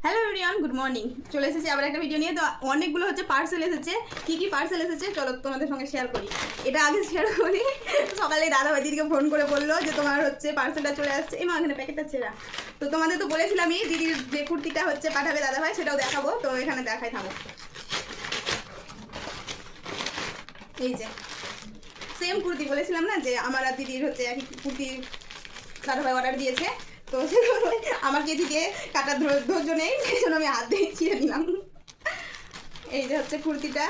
Hello everyone, good morning. চলে এসেছি আবার একটা ভিডিও নিয়ে। তো অনেকগুলো হচ্ছে পার্সেল এসেছে। কী পার্সেল এসেছে চলো তোমাদের সঙ্গে শেয়ার করি। এটা আগে শেয়ার করি। সকালে দাদাভাই দিদিকে ফোন করে বললো যে তোমার হচ্ছে পার্সেলটা চলে আসছে। এই মা এখানে প্যাকেটটা ছেঁড়া। তো তোমাদের তো বলেছিলামই দিদির যে কুর্তিটা হচ্ছে পাঠাবে দাদাভাই, সেটাও দেখাবো। তো এখানে দেখাই থাকো। এই যে সেম কুর্তি বলেছিলাম না যে আমার আর দিদির হচ্ছে একই কুর্তি দাদাভাই অর্ডার দিয়েছে। তো আমাকে দিকে কাটার ধৈর্য নেই, সেই জন্য আমি হাত দিয়ে ছিঁড়ে দিলাম। এই যে হচ্ছে কুর্তিটা,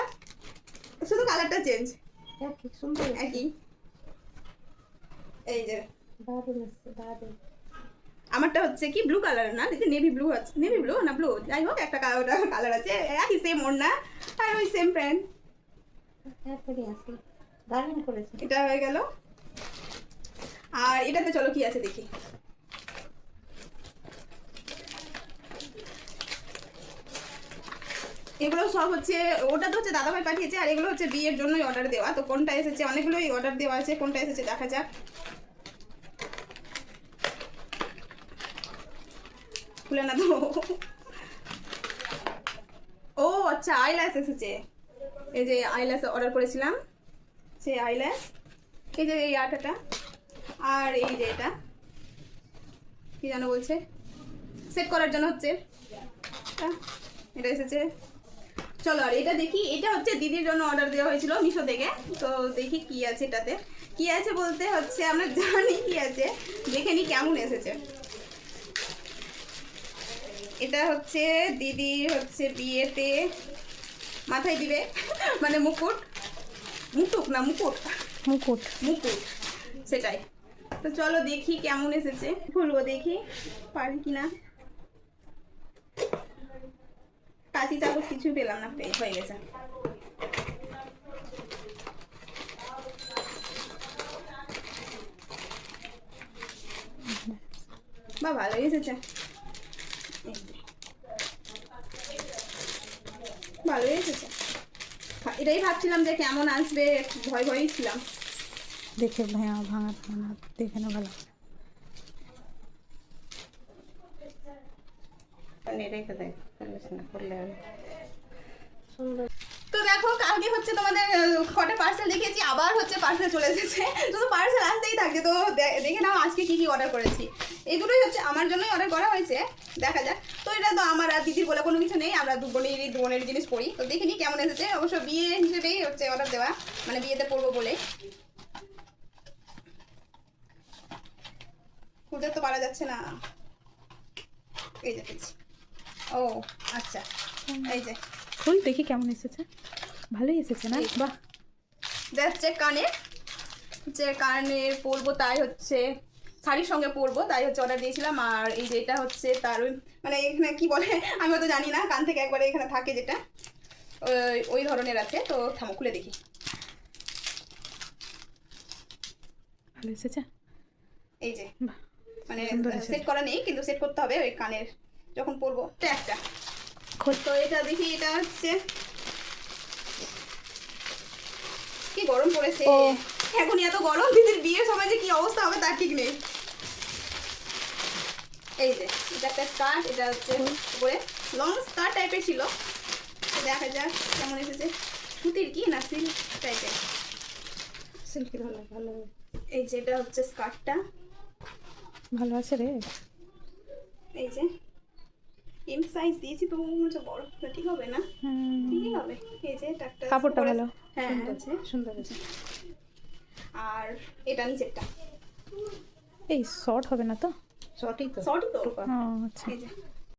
শুধু কালারটা চেঞ্জ, একই। এই যে আমারটা হচ্ছে কি ব্লু কালার না দিদি, নেভি ব্লু আছে, নেভি ব্লু না ব্লু, যাই হোক একটা কালার আছে, একই সেম ওড়না আর ওই সেম প্যান্ট। এটা হয়ে গেল। আর এটাতে চলো কি আছে দেখি। এগুলো সব হচ্ছে, ওটা তো হচ্ছে দাদাভাই পাঠিয়েছে, আর এগুলো হচ্ছে বিয়ের জন্যই অর্ডার দেওয়া। তো কোনটা এসেছে, অনেকগুলোই অর্ডার দেওয়া আছে, কোনটা এসেছে দেখা যাক। খুলে না তো। ও আচ্ছা, আইল্যাশ এসেছে। এই যে আইল্যাশ অর্ডার করেছিলাম, সেই আইল্যাশ। এই যে এই আটাটা, আর এই যে এটা কি যেন বলছে, সেট করার জন্য হচ্ছে এটা এসেছে। চলো আর এটা দেখি। এটা হচ্ছে দিদির জন্য অর্ডার দেওয়া হয়েছিল মিশো থেকে। তো দেখি কি আছে এটাতে। কি আছে বলতে হচ্ছে আমরা জানি কি আছে, দেখে নি কেমন এসেছে। এটা হচ্ছে দিদি হচ্ছে বিয়েতে মাথায় দিবে, মানে মুকুট, মুটুক না মুকুট, মুকুট মুকুট সেটাই। তো চলো দেখি কেমন এসেছে, খুলবো দেখি পারি কিনা। কাঁচি চামচ কিছু পেলাম না, হয়ে গেছে। বা ভালোই এসেছে, ভালোই এসেছে। এটাই ভাবছিলাম যে কেমন আসবে, ভয় ভয়ই ছিলাম। দেখে ভাঙা ভাঙা ভাঙা দেখে না ভালো। তো দেখো কালকে হচ্ছে তোমাদের কটা পার্সেল দেখিয়েছি, আবার হচ্ছে পার্সেল চলে এসেছে। শুধু পার্সেল আসতেই থাকছে। তো দেখে নাও আজকে কি কি অর্ডার করেছি। এই দুটোই হচ্ছে আমার জন্যই অর্ডার করা হয়েছে, দেখা যাক। তো এটা তো আমার আর দিদির বলে কোনো কিছু নেই, আমরা দু বোনের জিনিস পড়ি। তো দেখিনি কেমন এসেছে। অবশ্য বিয়ে হিসেবেই হচ্ছে অর্ডার দেওয়া, মানে বিয়েতে পড়বো বলে। খুঁজে তো পারা যাচ্ছে না। এই যে ও আচ্ছা, এই যে ফুল দেখি কেমন এসেছে। ভালোই এসেছে না? বাহ। যাচ্ছে কানের, যে কানের পরবো, তাই হচ্ছে শাড়ির সঙ্গে পরবো, তাই হচ্ছে অর্ডার দিয়েছিলাম। আর এই যে এটা হচ্ছে তার ওই, মানে এখানে কি বলে আমি তো জানি না, কান থেকে একবারে এখানে থাকে যেটা, ওই ধরনের আছে। তো থামো খুলে দেখি। ভালো এসেছে। এই যে মানে সেট করা নেই, কিন্তু সেট করতে হবে ওই কানের যখন পরবো। একটা তো এটা দেখি, এটা হচ্ছে কি গরম পড়েছে এখন, এত গরম, দিদির বিয়ের সময় যে কি অবস্থা হবে তার ঠিক নেই। এই যে এটা একটা স্কার্ট, এটা হচ্ছে উপরে লং স্কার্ট টাইপের ছিল। দেখা যাক কেমন এসেছে। সুতির কি না সিল্ক টাইপের, সিল্কি ভালো ভালো। এই যে এটা হচ্ছে স্কার্টটা, ভালো আছে রে। এই যে এম সাইজ দিয়েছি, তো মনে বড় ঠিক হবে না, ঠিকই হবে। এই যে একটা কাপড়টা ভালো, হ্যাঁ আছে, সুন্দর আছে। আর এটা নিচেরটা এই শর্ট হবে না তো? শর্টই তো, আচ্ছা। এই যে